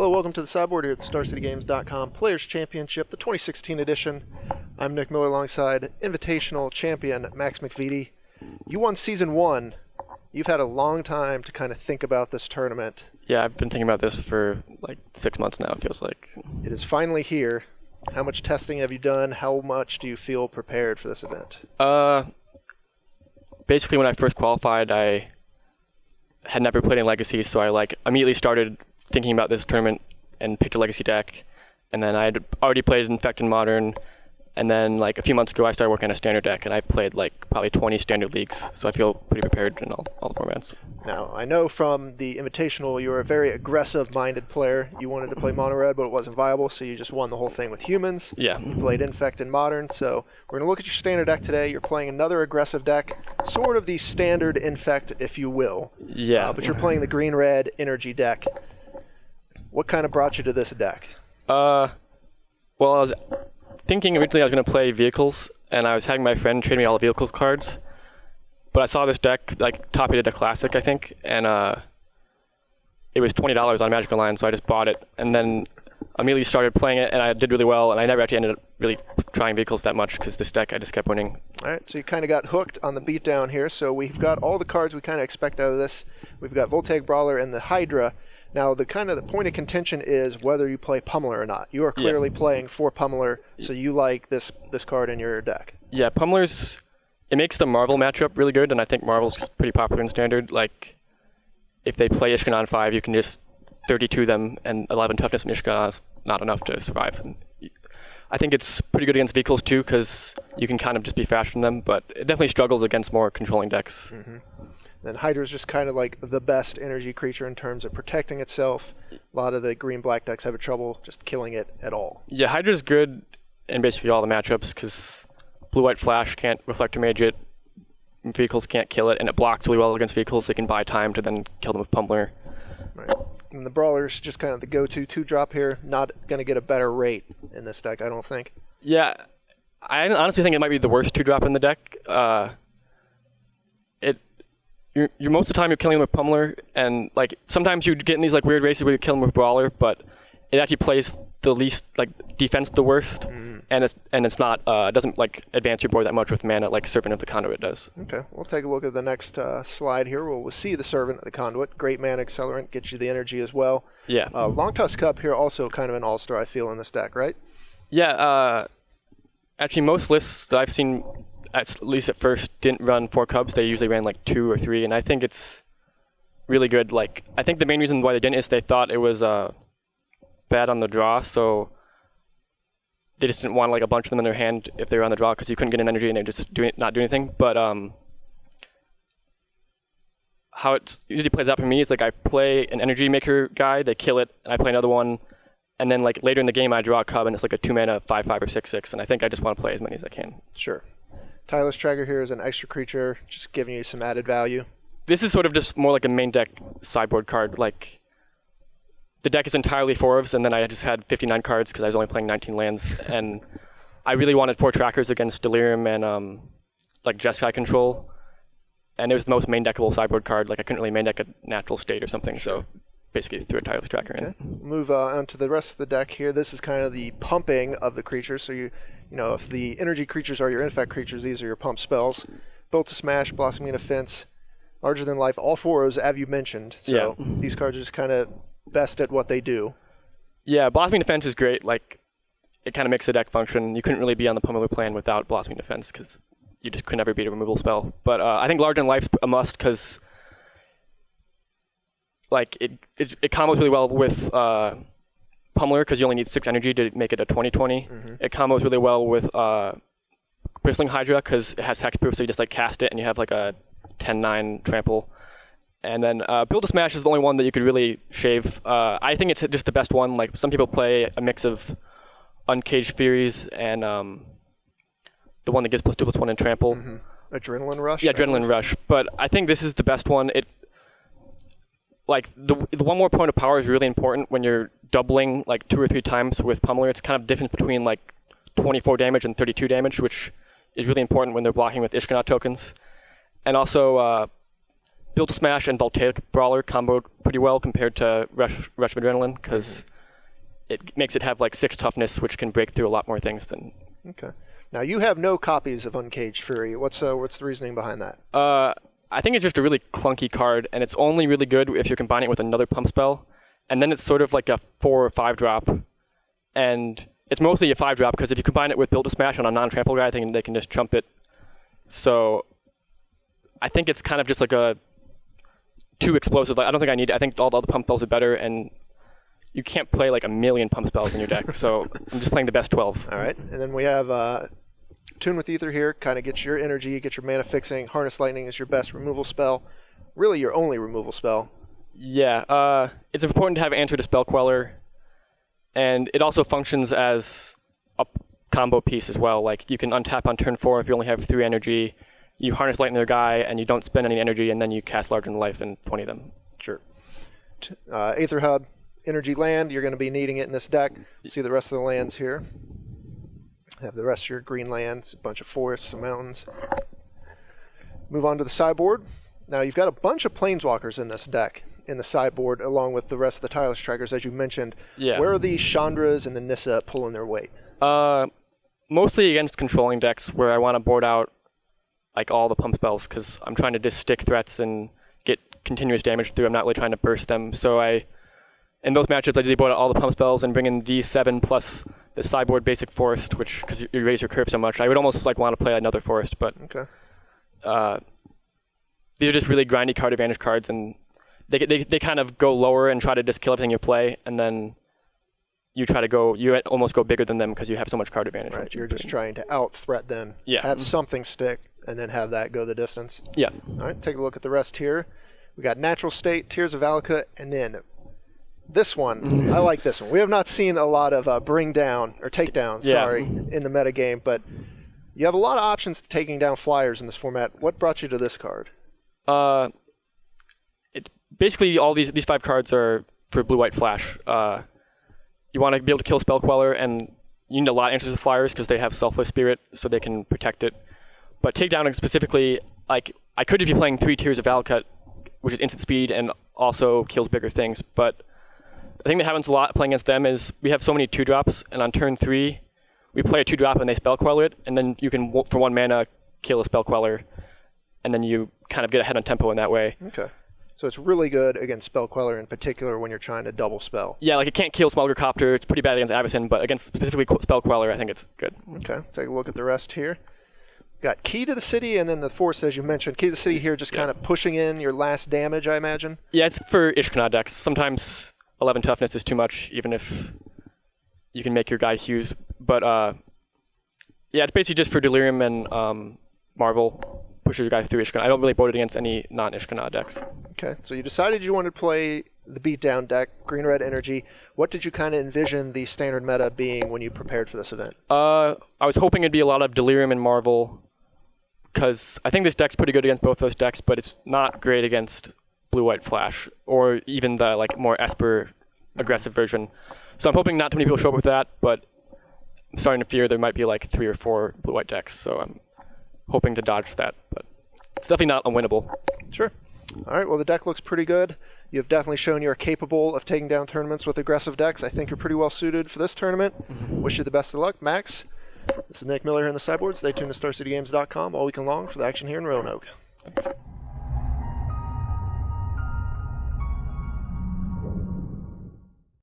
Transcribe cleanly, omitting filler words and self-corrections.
Hello, welcome to the Cyborg here at the StarCityGames.com Players Championship, the 2016 edition. I'm Nick Miller alongside Invitational Champion Max McVety. You won Season 1. You've had a long time to kind of think about this tournament. Yeah, I've been thinking about this for like 6 months now, it feels like. It is finally here. How much testing have you done? How much do you feel prepared for this event? Basically when I first qualified, I had never played in Legacy, so I immediately started thinking about this tournament and picked a Legacy deck. And then I had already played Infect in Modern, and then a few months ago I started working on a Standard deck, and I played probably 20 Standard leagues, so I feel pretty prepared in all the formats. Now, I know from the Invitational you were a very aggressive-minded player. You wanted to play Mono Red, but it wasn't viable, so you just won the whole thing with humans. Yeah. You played Infect in Modern, so we're going to look at your Standard deck today. You're playing another aggressive deck, sort of the Standard Infect, if you will. Yeah. But you're playing the Green-Red Energy deck. What kind of brought you to this deck? Well, I was thinking originally I was going to play vehicles, and I was having my friend trade me all the vehicles cards. But I saw this deck, top rated a Classic, I think, and it was $20 on Magic Online, so I just bought it. And then immediately started playing it, and I did really well, and I never actually ended up really trying vehicles that much, because this deck I just kept winning. All right, so you kind of got hooked on the beatdown here. So we've got all the cards we kind of expect out of this. We've got Voltaic Brawler and the Hydra. Now, the point of contention is whether you play Pummeler or not. You are clearly playing for Pummeler, so you like this card in your deck. Yeah, Pummeler's, it makes the Marvel matchup really good, and I think Marvel's pretty popular in Standard. If they play Ishkan on 5, you can just 32 them, and 11 toughness and Ishkan is not enough to survive. And I think it's pretty good against vehicles too, because you can kind of just be faster than them, but it definitely struggles against more controlling decks. Mm-hmm. Then Hydra's just kind of the best energy creature in terms of protecting itself. A lot of the green-black decks have trouble just killing it at all. Yeah, Hydra's good in basically all the matchups, because Blue-White Flash can't Reflector Mage it, vehicles can't kill it, and it blocks really well against vehicles. They can buy time to then kill them with Pummeler. Right. And the Brawler's just kind of the go-to 2-drop here. Not going to get a better rate in this deck, I don't think. Yeah, I honestly think it might be the worst 2-drop in the deck. You're most of the time you're killing them with Pummeler, and sometimes you get in these weird races where you kill them with Brawler, but it actually plays the least defense the worst, and it's not doesn't advance your board that much with mana like Servant of the Conduit does. Okay, we'll take a look at the next slide here. We'll see the Servant of the Conduit. Great mana accelerant, gets you the energy as well. Yeah. Long Tusk Cup here also kind of an all-star I feel in this deck, right? Yeah. Actually, most lists that I've seen, at least at first, didn't run 4 Cubs. They usually ran 2 or 3, and I think it's really good. I think the main reason why they didn't is they thought it was bad on the draw, so they just didn't want a bunch of them in their hand if they were on the draw, because you couldn't get an energy and they just not do anything. But how it usually plays out for me is I play an energy maker guy, they kill it, and I play another one, and then later in the game I draw a Cub, and it's a 2-mana 5/5 or 6/6, and I think I just want to play as many as I can. Sure. Tireless Tracker here is an extra creature, just giving you some added value. This is sort of just more like a main deck sideboard card. The deck is entirely 4s, and then I just had 59 cards because I was only playing 19 lands, and I really wanted 4 trackers against Delirium and Jeskai control, and it was the most main deckable sideboard card. I couldn't really main deck a Natural State or something, so basically threw a Tireless Tracker in. Move on to the rest of the deck here. This is kind of the pumping of the creatures, so you know, if the energy creatures are your infect creatures, these are your pump spells. Built to Smash, Blossoming Defense, Larger Than Life, all 4s, as you mentioned. So these cards are just kind of best at what they do. Yeah, Blossoming Defense is great. It kind of makes the deck function. You couldn't really be on the Pummeler plan without Blossoming Defense, because you just could never beat a removal spell. But I think Larger Than Life's a must, because it combos really well with Pummeler, because you only need 6 energy to make it a 20/20. It combos really well with Bristling Hydra, because it has hexproof, so you just cast it and you have a 10/9 trample. And then Build to Smash is the only one that you could really shave. I think it's just the best one. Some people play a mix of Uncaged Furies and the one that gives +2/+1 in trample. Adrenaline Rush? Yeah, Adrenaline Rush. But I think this is the best one. The one more point of power is really important when you're doubling 2 or 3 times with Pummeler. It's kind of difference between 24 damage and 32 damage, which is really important when they're blocking with Ishkanot tokens. And also Built to Smash and Voltaic Brawler comboed pretty well compared to Rush of Adrenaline, because it makes it have like 6 toughness, which can break through a lot more things than. Okay. Now you have no copies of Uncaged Fury. What's the reasoning behind that? I think it's just a really clunky card, and it's only really good if you're combining it with another pump spell, and then it's sort of like a 4 or 5 drop, and it's mostly a 5 drop because if you combine it with Built to Smash on a non-trample guy, I think they can just chump it. So I think it's kind of just like a too explosive. Like, I don't think I need it. I think all the other pump spells are better, and you can't play like a million pump spells in your deck, so I'm just playing the best 12. All right, and then we have Tune with Ether here, kind of gets your energy, get your mana fixing. Harness Lightning is your best removal spell, really your only removal spell. Yeah, it's important to have Answer to Spell Queller, and it also functions as a combo piece as well. Like, you can untap on turn 4 if you only have 3 energy, you Harness Lightning their guy, and you don't spend any energy, and then you cast Larger Than Life and 20 them. Sure. Aether Hub, energy land, you're going to be needing it in this deck. See the rest of the lands here. Have the rest of your green lands, a bunch of forests, some mountains. Move on to the sideboard. Now you've got a bunch of planeswalkers in this deck, in the sideboard, along with the rest of the tireless strikers, as you mentioned. Yeah. Where are the Chandras and the Nissa pulling their weight? Mostly against controlling decks where I want to board out like all the pump spells, because I'm trying to just stick threats and get continuous damage through. I'm not really trying to burst them. So in those matchups, I usually board out all the pump spells and bring in these 7 plus the sideboard basic forest, which, because you raise your curve so much, I would almost like want to play another forest, but okay. These are just really grindy card advantage cards, and they kind of go lower and try to just kill everything you play, and then you almost go bigger than them because you have so much card advantage. Right, you're just trying to out-threat them, yeah. Have something stick, and then have that go the distance. Yeah. All right, take a look at the rest here. We got Natural State, Tears of Valakut, and then this one. I like this one. We have not seen a lot of bring down, or take down, in the metagame, but you have a lot of options to taking down flyers in this format. What brought you to this card? Basically all these 5 cards are for blue-white flash. You want to be able to kill Spell Queller, and you need a lot of answers to flyers because they have Selfless Spirit, so they can protect it. But takedown specifically, like, I could be playing 3 Tears of Valakut, which is instant speed and also kills bigger things, but the thing that happens a lot playing against them is we have so many 2-drops, and on turn 3, we play a 2-drop and they Spell Queller it, and then you can, for 1 mana, kill a Spell Queller, and then you kind of get ahead on tempo in that way. Okay. So it's really good against Spell Queller in particular when you're trying to double spell. Yeah, like it can't kill Smaller Copter, it's pretty bad against Avacyn, but against specifically Spell Queller, I think it's good. Okay, take a look at the rest here. Got Key to the City, and then the Force, as you mentioned. Key to the City here, just kind of pushing in your last damage, I imagine? Yeah, it's for Ishkanah decks. Sometimes 11 toughness is too much, even if you can make your guy Hughes. But yeah, it's basically just for Delirium and Marvel. Pushes your guy through Ishkanah. I don't really board it against any non-Ishkanah decks. Okay, so you decided you wanted to play the beatdown deck, green-red energy. What did you kind of envision the standard meta being when you prepared for this event? I was hoping it'd be a lot of Delirium and Marvel, because I think this deck's pretty good against both those decks, but it's not great against blue-white flash, or even the like more Esper aggressive version. So I'm hoping not too many people show up with that, but I'm starting to fear there might be like 3 or 4 blue-white decks, so I'm hoping to dodge that, but it's definitely not unwinnable. Sure. All right, well, the deck looks pretty good. You've definitely shown you're capable of taking down tournaments with aggressive decks. I think you're pretty well suited for this tournament. Wish you the best of luck. Max, this is Nick Miller here in the Sideboard. Stay tuned to StarCityGames.com all weekend long for the action here in Roanoke. Thanks.